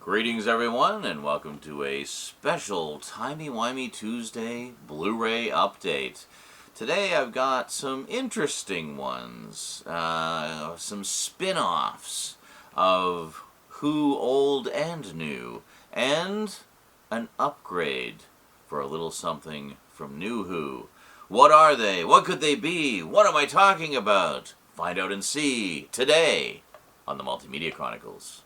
Greetings everyone, and welcome to a special Timey-Wimey Tuesday Blu-ray update. Today I've got some interesting ones, some spin-offs of Who Old and New, and an upgrade for a little something from New Who. What are they? What could they be? What am I talking about? Find out and see today on the Multimedia Chronicles.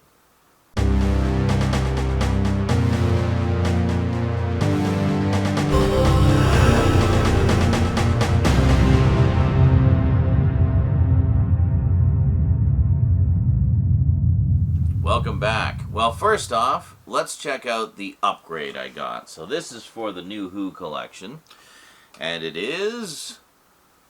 Welcome back. Well, first off, let's check out the upgrade I got. So this is for the New Who collection, and it is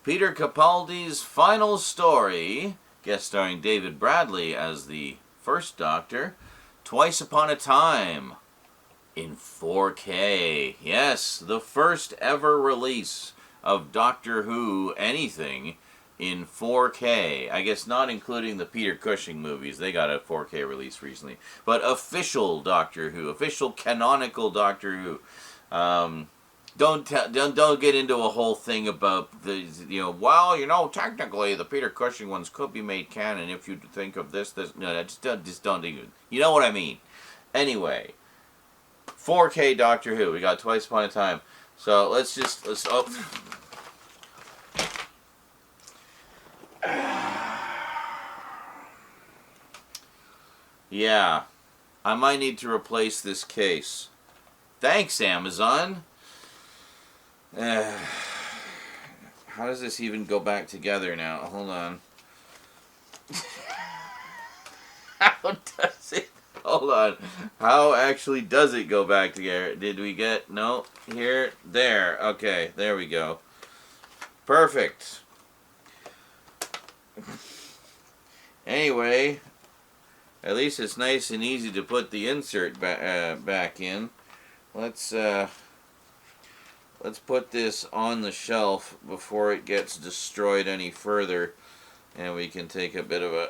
Peter Capaldi's final story, guest starring David Bradley as the first Doctor, Twice Upon a Time, in 4K. Yes, the first ever release of Doctor Who anything in 4K. I guess not including the Peter Cushing movies. They got a 4K release recently. But official Doctor Who, official canonical Doctor Who. Don't get into a whole thing about the, technically the Peter Cushing ones could be made canon if you think of this. No, just don't even. You know what I mean. Anyway, 4K Doctor Who. We got Twice Upon a Time. So let's. Yeah, I might need to replace this case. Thanks, Amazon. How does this even go back together now? Hold on. How does it? Hold on. How actually does it go back together? Did we get... No. Here. There. Okay. There we go. Perfect. Anyway, at least it's nice and easy to put the insert back in. Let's put this on the shelf before it gets destroyed any further, and we can take a bit of a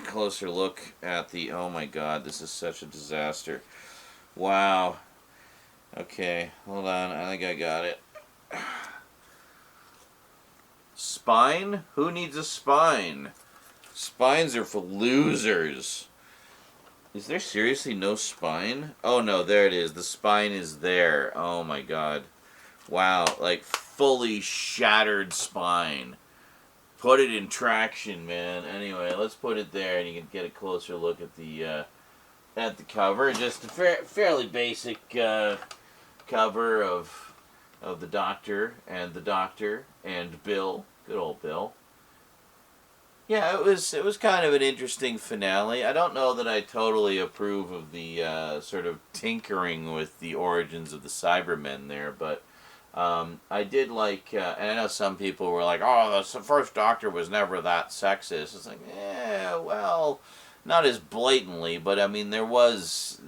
closer look at the... Oh my god, this is such a disaster. Wow. Okay, hold on, I think I got it. Spine? Who needs a spine? Spines are for losers. Is there seriously no spine? Oh no, there it is. The spine is there. Oh my god. Wow, like fully shattered spine. Put it in traction, man. Anyway, let's put it there, and you can get a closer look at the cover. Just a fairly basic cover of the Doctor and Bill. Good old Bill. Yeah, it was kind of an interesting finale. I don't know that I totally approve of the sort of tinkering with the origins of the Cybermen there, but I did like, and I know some people were like, oh, the first Doctor was never that sexist. It's like, well, not as blatantly, but I mean, there was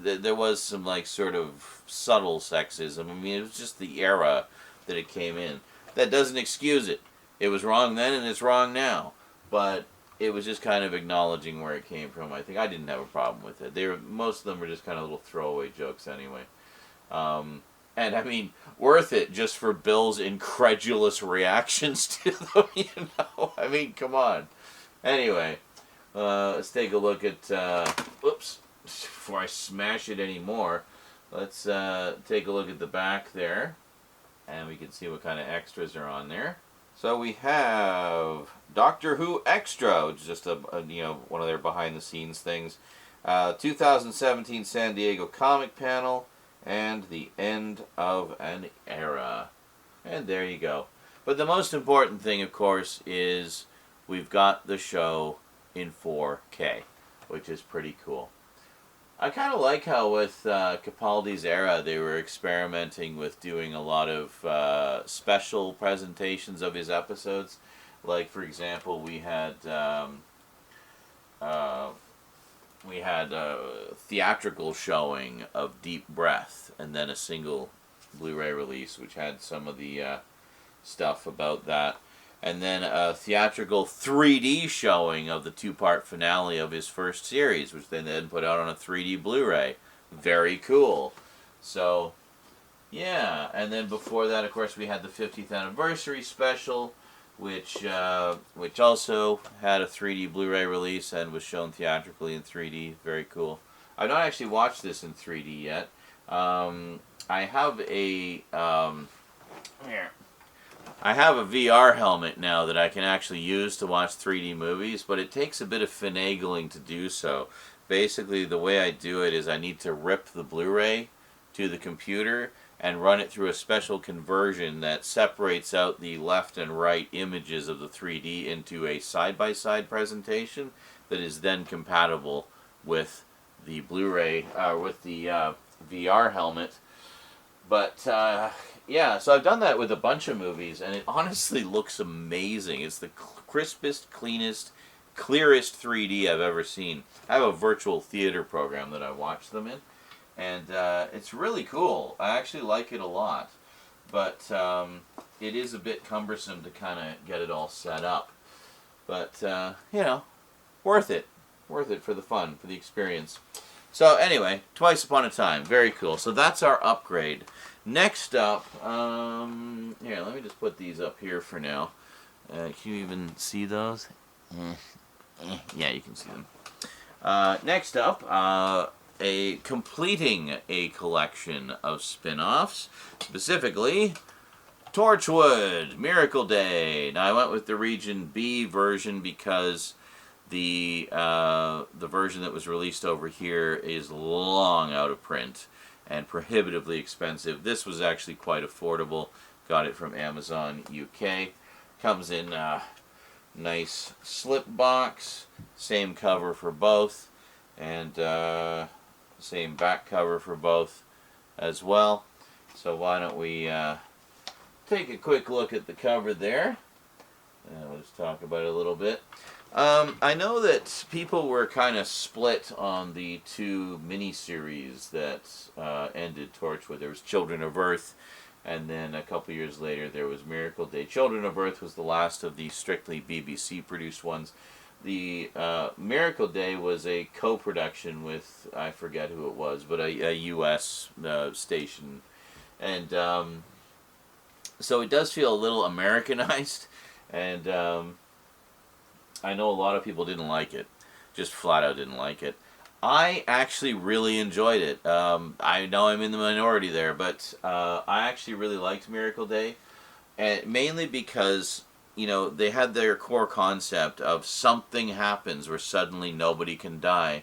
some like sort of subtle sexism. I mean, it was just the era that it came in. That doesn't excuse it. It was wrong then, and it's wrong now. But it was just kind of acknowledging where it came from. I think I didn't have a problem with it. Most of them were just kind of little throwaway jokes anyway. And I mean, worth it just for Bill's incredulous reactions to them, I mean, come on. Anyway, let's take a look at, whoops, before I smash it anymore, let's take a look at the back there, and we can see what kind of extras are on there. So we have Doctor Who Extra, which is just one of their behind-the-scenes things. 2017 San Diego comic panel, and the end of an era. And there you go. But the most important thing, of course, is we've got the show in 4K, which is pretty cool. I kind of like how with Capaldi's era they were experimenting with doing a lot of special presentations of his episodes. Like, for example, we had a theatrical showing of Deep Breath, and then a single Blu-ray release which had some of the stuff about that. And then a theatrical 3D showing of the two-part finale of his first series, which they then put out on a 3D Blu-ray. very cool. So, yeah. And then before that, of course, we had the 50th anniversary special, which also had a 3D Blu-ray release and was shown theatrically in 3D. Very cool. I've not actually watched this in 3D yet. I have a I have a VR helmet now that I can actually use to watch 3D movies, but it takes a bit of finagling to do so. Basically, the way I do it is I need to rip the Blu-ray to the computer and run it through a special conversion that separates out the left and right images of the 3D into a side-by-side presentation that is then compatible with the Blu-ray, with the VR helmet. But, yeah, so I've done that with a bunch of movies, and it honestly looks amazing. It's the crispest, cleanest, clearest 3D I've ever seen. I have a virtual theater program that I watch them in, and it's really cool. I actually like it a lot, but it is a bit cumbersome to kind of get it all set up. But, you know, worth it. Worth it for the fun, for the experience. So anyway, Twice Upon a Time, very cool. So that's our upgrade. Next up, here, let me just put these up here for now. Can you even see those? Yeah, you can see them. Next up, completing a collection of spin-offs, specifically Torchwood Miracle Day. Now I went with the Region B version because the version that was released over here is long out of print and prohibitively expensive. This was actually quite affordable. Got it from Amazon UK. Comes in a nice slip box. Same cover for both. And same back cover for both as well. So why don't we take a quick look at the cover there. And we'll just talk about it a little bit. I know that people were kind of split on the two miniseries that ended Torchwood. There was Children of Earth, and then a couple years later there was Miracle Day. Children of Earth was the last of the strictly BBC-produced ones. The Miracle Day was a co-production with, I forget who it was, but a U.S. station. And so it does feel a little Americanized, and I know a lot of people didn't like it, just flat out didn't like it. I actually really enjoyed it. I know I'm in the minority there, but I actually really liked Miracle Day, and mainly because, you know, they had their core concept of something happens where suddenly nobody can die.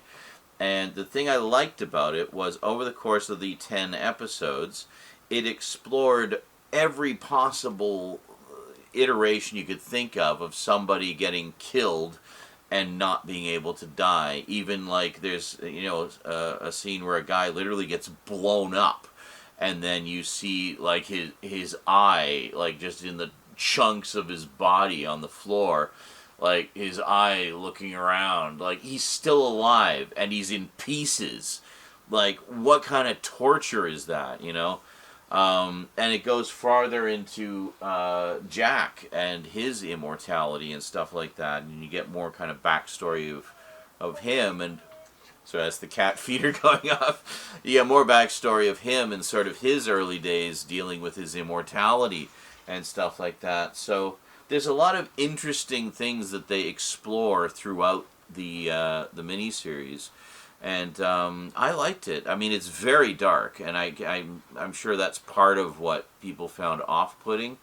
And the thing I liked about it was over the course of the 10 episodes, it explored every possible iteration you could think of somebody getting killed and not being able to die. Even like there's, you know, a scene where a guy literally gets blown up, and then you see like his eye, like just in the chunks of his body on the floor, like his eye looking around, like he's still alive and he's in pieces. Like, what kind of torture is that, you know? And it goes farther into Jack and his immortality and stuff like that, and you get more kind of backstory of him. And so that's the cat feeder going off. You get more backstory of him and sort of his early days dealing with his immortality and stuff like that. So there's a lot of interesting things that they explore throughout the miniseries. And I liked it. I mean, it's very dark, and I'm sure that's part of what people found off-putting,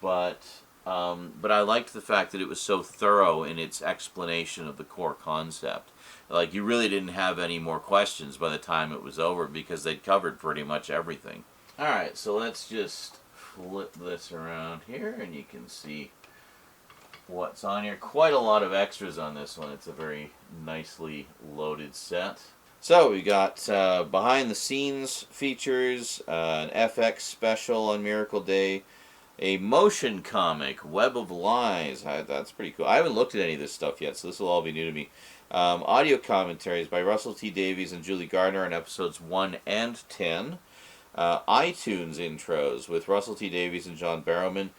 but I liked the fact that it was so thorough in its explanation of the core concept. Like, you really didn't have any more questions by the time it was over because they'd covered pretty much everything. Alright, so let's just flip this around here, and you can see what's on here. Quite a lot of extras on this one. It's a very nicely loaded set. So we got behind the scenes features, an FX special on Miracle Day, a motion comic, Web of Lies. That's pretty cool. I haven't looked at any of this stuff yet, so this will all be new to me. Audio commentaries by Russell T Davies and Julie Gardner on episodes 1 and 10. iTunes intros with Russell T Davies and John Barrowman.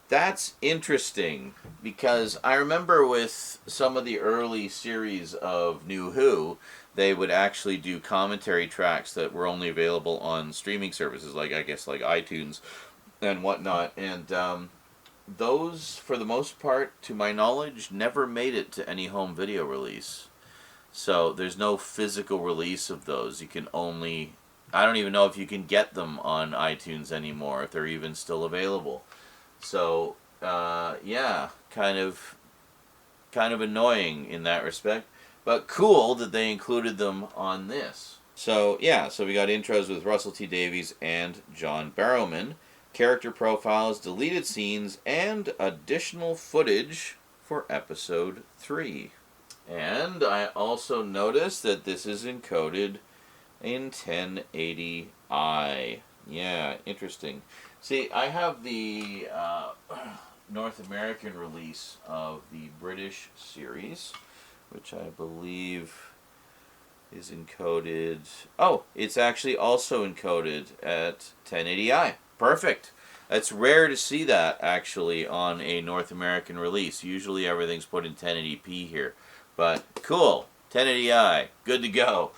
That's interesting, because I remember with some of the early series of New Who, they would actually do commentary tracks that were only available on streaming services, like I guess like iTunes and whatnot. And those, for the most part, to my knowledge, never made it to any home video release. So there's no physical release of those. You can only, I don't even know if you can get them on iTunes anymore, if they're even still available. So yeah, kind of annoying in that respect, but cool that they included them on this. So yeah, so we got intros with Russell T Davies and John Barrowman, character profiles, deleted scenes, and additional footage for episode 3. And I also noticed that this is encoded in 1080i. Yeah, interesting. See, I have the North American release of the British series, which I believe is encoded. Oh, it's actually also encoded at 1080i. Perfect. It's rare to see that actually on a North American release. Usually everything's put in 1080p here. But cool, 1080i, good to go.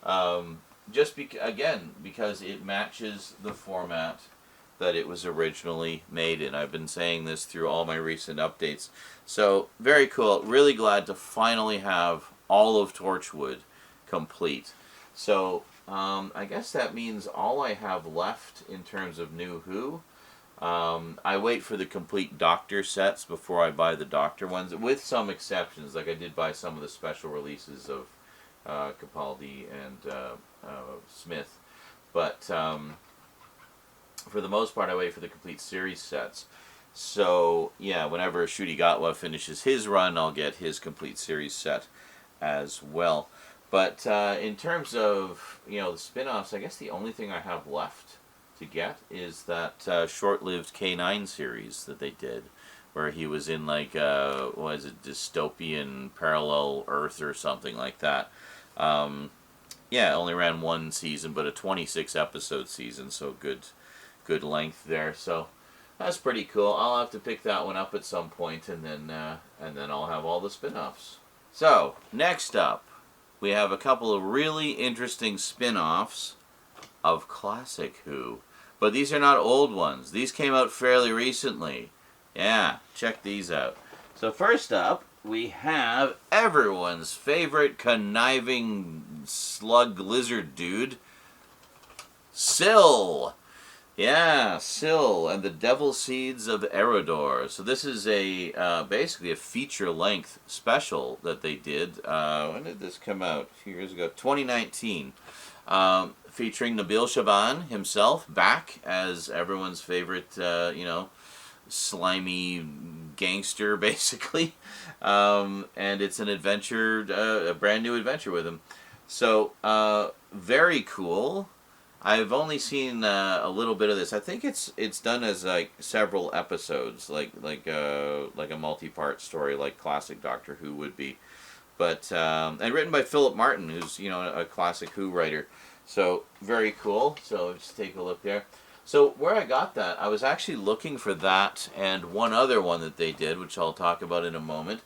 Again, because it matches the format that it was originally made in. I've been saying this through all my recent updates. So, very cool. Really glad to finally have all of Torchwood complete. So, I guess that means all I have left in terms of New Who. I wait for the complete Doctor sets before I buy the Doctor ones, with some exceptions. Like I did buy some of the special releases of Capaldi and Smith. But for the most part, I wait for the complete series sets. So, yeah, whenever Ncuti Gatwa finishes his run, I'll get his complete series set as well. But in terms of, the spin-offs, I guess the only thing I have left to get is that short-lived K9 series that they did, where he was in like dystopian parallel Earth or something like that. Yeah, it only ran one season, but a 26 episode season, so good length there. So that's pretty cool. I'll have to pick that one up at some point, and then I'll have all the spin-offs. So next up, we have a couple of really interesting spin-offs of classic Who. But these are not old ones. These came out fairly recently. Yeah, check these out. So first up, we have everyone's favorite conniving slug lizard dude, Sill. Yeah, Sill and the Devil Seeds of Arodor. So this is a basically a feature-length special that they did. When did this come out? A few years ago, 2019. Featuring Nabil Shaban himself back as everyone's favorite, slimy gangster, basically. And it's an adventure, a brand new adventure with him. So, very cool. I've only seen a little bit of this. I think it's done as like several episodes, like a multi-part story, like classic Doctor Who would be. But and written by Philip Martin, who's a classic Who writer. So very cool. So just take a look there. So where I got that, I was actually looking for that and one other one that they did, which I'll talk about in a moment,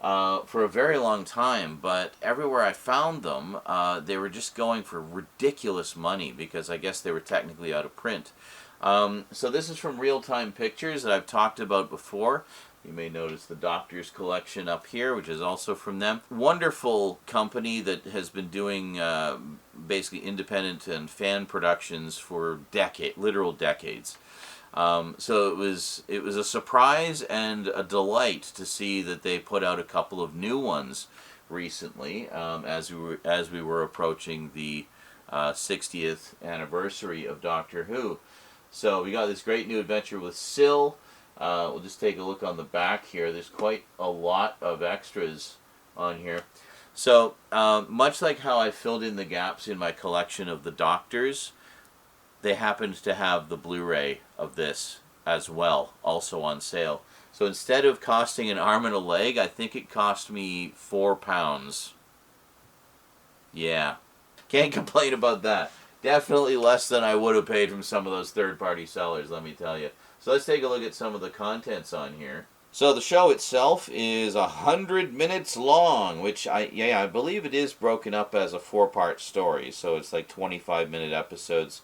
for a very long time. But everywhere I found them, they were just going for ridiculous money because I guess they were technically out of print. So this is from Real Time Pictures that I've talked about before. You may notice the Doctor's collection up here, which is also from them. Wonderful company that has been doing basically independent and fan productions for literal decades. So it was a surprise and a delight to see that they put out a couple of new ones recently, as we were approaching the 60th anniversary of Doctor Who. So we got this great new adventure with Sill. We'll just take a look on the back here. There's quite a lot of extras on here. So, much like how I filled in the gaps in my collection of the Doctors, they happened to have the Blu-ray of this as well, also on sale. So instead of costing an arm and a leg, I think it cost me £4. Yeah, can't complain about that. Definitely less than I would have paid from some of those third-party sellers, let me tell you. So let's take a look at some of the contents on here. So the show itself is 100 minutes long, which I believe it is broken up as a 4-part story. So it's like 25-minute episodes.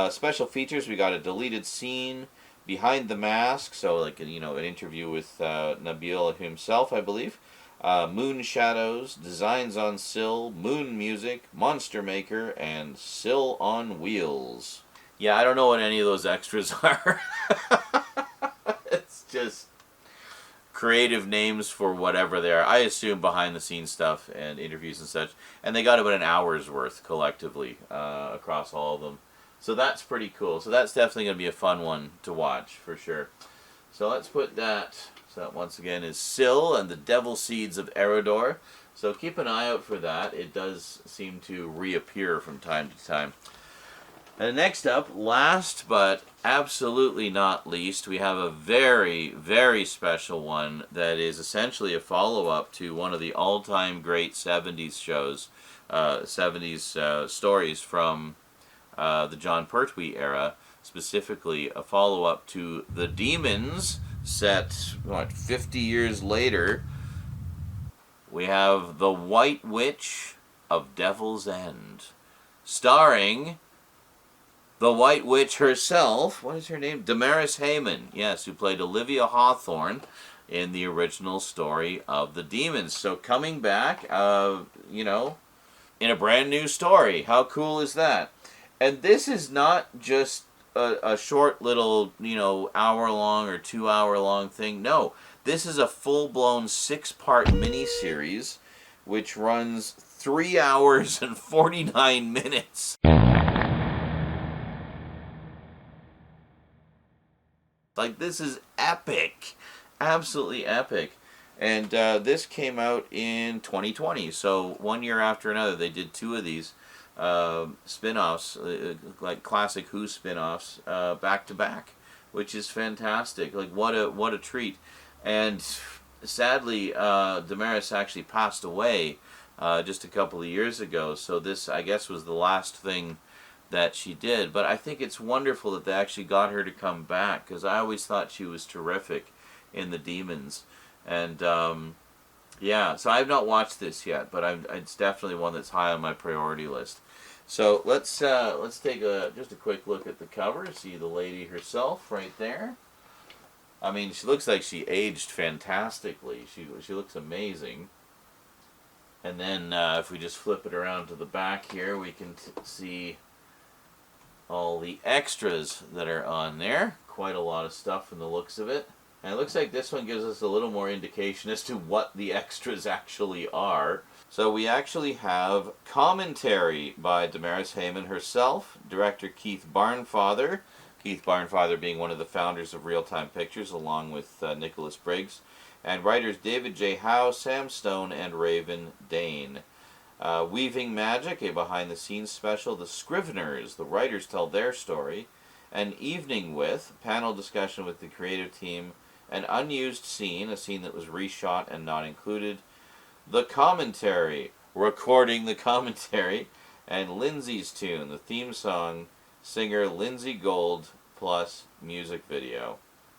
Special features: we got a deleted scene, behind the mask, so like an interview with Nabil himself, I believe. Moon shadows, designs on Sill, moon music, monster maker, and Sill on wheels. Yeah, I don't know what any of those extras are. It's just creative names for whatever they are. I assume behind the scenes stuff and interviews and such. And they got about an hour's worth collectively across all of them. So that's pretty cool. So that's definitely going to be a fun one to watch for sure. So let's put that. So that once again is Sill and the Devil Seeds of Arodor. So keep an eye out for that. It does seem to reappear from time to time. And next up, last but absolutely not least, we have a very, very special one that is essentially a follow-up to one of the all-time great 70s shows, 70s stories from the Jon Pertwee era, specifically a follow-up to The Demons, set, 50 years later. We have The White Witch of Devil's End, starring the White Witch herself. What is her name? Damaris Hayman, yes, who played Olivia Hawthorne in the original story of The Demons. So coming back, in a brand new story. How cool is that? And this is not just a short little, hour-long or 2-hour-long thing. No, this is a full-blown 6-part miniseries, which runs 3 hours and 49 minutes. Like, this is epic. Absolutely epic. And this came out in 2020, so 1 year after another. They did 2 of these spin-offs, like classic Who spin-offs, back to back, which is fantastic. Like, what a treat. And sadly, Damaris actually passed away just a couple of years ago, so this, I guess, was the last thing that she did. But I think it's wonderful that they actually got her to come back, because I always thought she was terrific in The Demons. And yeah, so I have not watched this yet, but it's definitely one that's high on my priority list. So let's take just a quick look at the cover. See the lady herself right there. I mean, she looks like she aged fantastically. She looks amazing. And then if we just flip it around to the back here, we can see all the extras that are on there. Quite a lot of stuff from the looks of it. And it looks like this one gives us a little more indication as to what the extras actually are. So we actually have commentary by Damaris Hayman herself, director Keith Barnfather being one of the founders of Real Time Pictures, along with Nicholas Briggs, and writers David J. Howe, Sam Stone, and Raven Dane. Weaving Magic, a behind-the-scenes special. The Scriveners, the writers tell their story. An Evening With, panel discussion with the creative team. An unused scene, a scene that was reshot and not included. The Commentary, recording the commentary. And Lindsay's Tune, the theme song, singer Lindsay Gold, plus music video.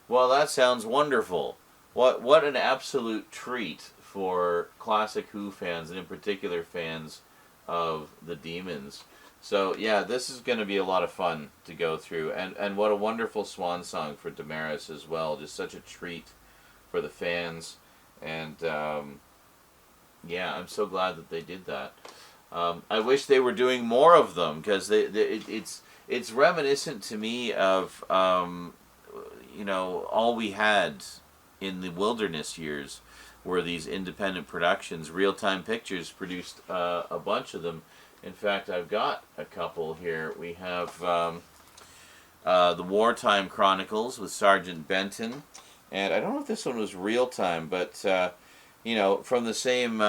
Well, that sounds wonderful. What an absolute treat for classic Who fans, and in particular fans of The Demons. So yeah, this is going to be a lot of fun to go through, and what a wonderful swan song for Damaris as well. Just such a treat for the fans, and yeah, I'm so glad that they did that. I wish they were doing more of them, because it's reminiscent to me of all we had in the wilderness years were these independent productions. Real Time Pictures produced a bunch of them. In fact, I've got a couple here. We have the Wartime Chronicles with Sergeant Benton, and I don't know if this one was Real Time, but from the same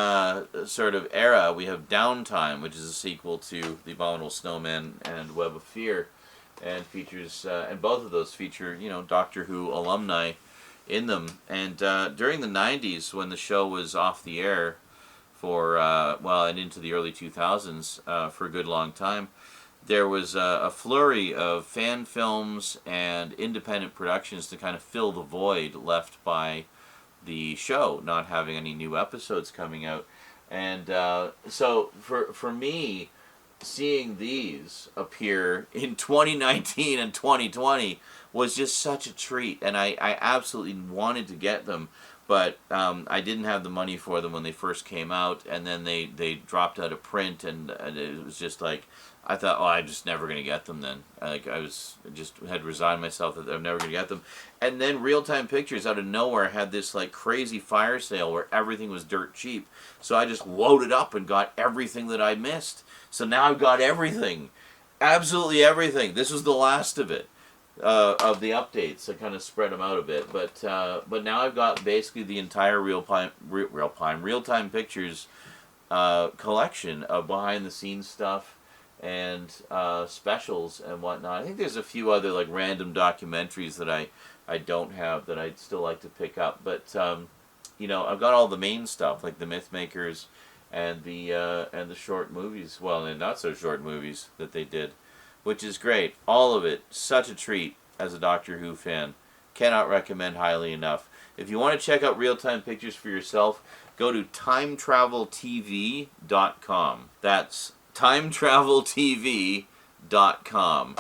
sort of era, we have Downtime, which is a sequel to The Abominable Snowman and Web of Fear, and features and both of those feature Doctor Who alumni in them. And during the 90s, when the show was off the air for and into the early 2000s for a good long time, there was a flurry of fan films and independent productions to kind of fill the void left by the show not having any new episodes coming out. And so for me, seeing these appear in 2019 and 2020 was just such a treat, and I absolutely wanted to get them, but I didn't have the money for them when they first came out, and then they dropped out of print, and it was just like, I thought, oh, I'm just never going to get them then. Like, had resigned myself that I'm never going to get them. And then Real Time Pictures out of nowhere had this like crazy fire sale where everything was dirt cheap. So I just loaded up and got everything that I missed. So now I've got everything. Absolutely everything. This was the last of it. Of the updates. I kind of spread them out a bit. But now I've got basically the entire Real Time Pictures collection of behind the scenes stuff and specials and whatnot. I think there's a few other like random documentaries that I don't have that I'd still like to pick up, but you know, I've got all the main stuff like the Mythmakers and the short movies, well, and not so short movies that they did, which is great. All of it, such a treat as a Doctor Who fan. Cannot recommend highly enough. If you want to check out Real Time Pictures for yourself, go to timetraveltv.com. That's timetraveltv.com.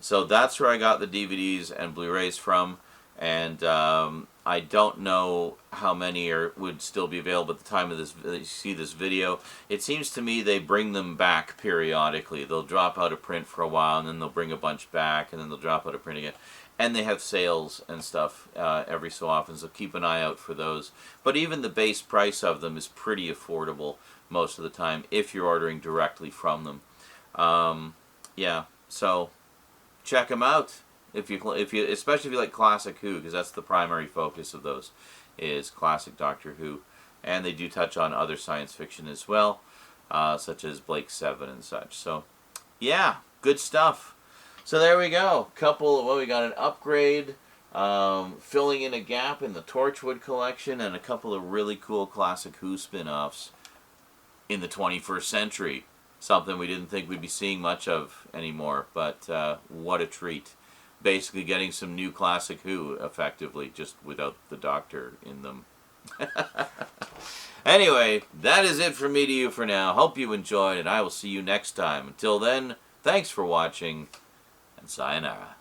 So that's where I got the DVDs and Blu-rays from, and I don't know how many would still be available at the time of this. You see this video. It seems to me they bring them back periodically. They'll drop out of print for a while, and then they'll bring a bunch back, and then they'll drop out of print again. And they have sales and stuff every so often, so keep an eye out for those. But even the base price of them is pretty affordable most of the time if you're ordering directly from them. Yeah, so check them out if you especially if you like classic Who, because that's the primary focus of those, is classic Doctor Who, and they do touch on other science fiction as well, such as Blake 7 and such. So yeah, good stuff. So there we go. We got an upgrade, filling in a gap in the Torchwood collection, and a couple of really cool classic Who spin-offs in the 21st century. Something we didn't think we'd be seeing much of anymore, but what a treat. Basically getting some new classic Who, effectively, just without the Doctor in them. Anyway, that is it from me to you for now. Hope you enjoyed, and I will see you next time. Until then, thanks for watching, and sayonara.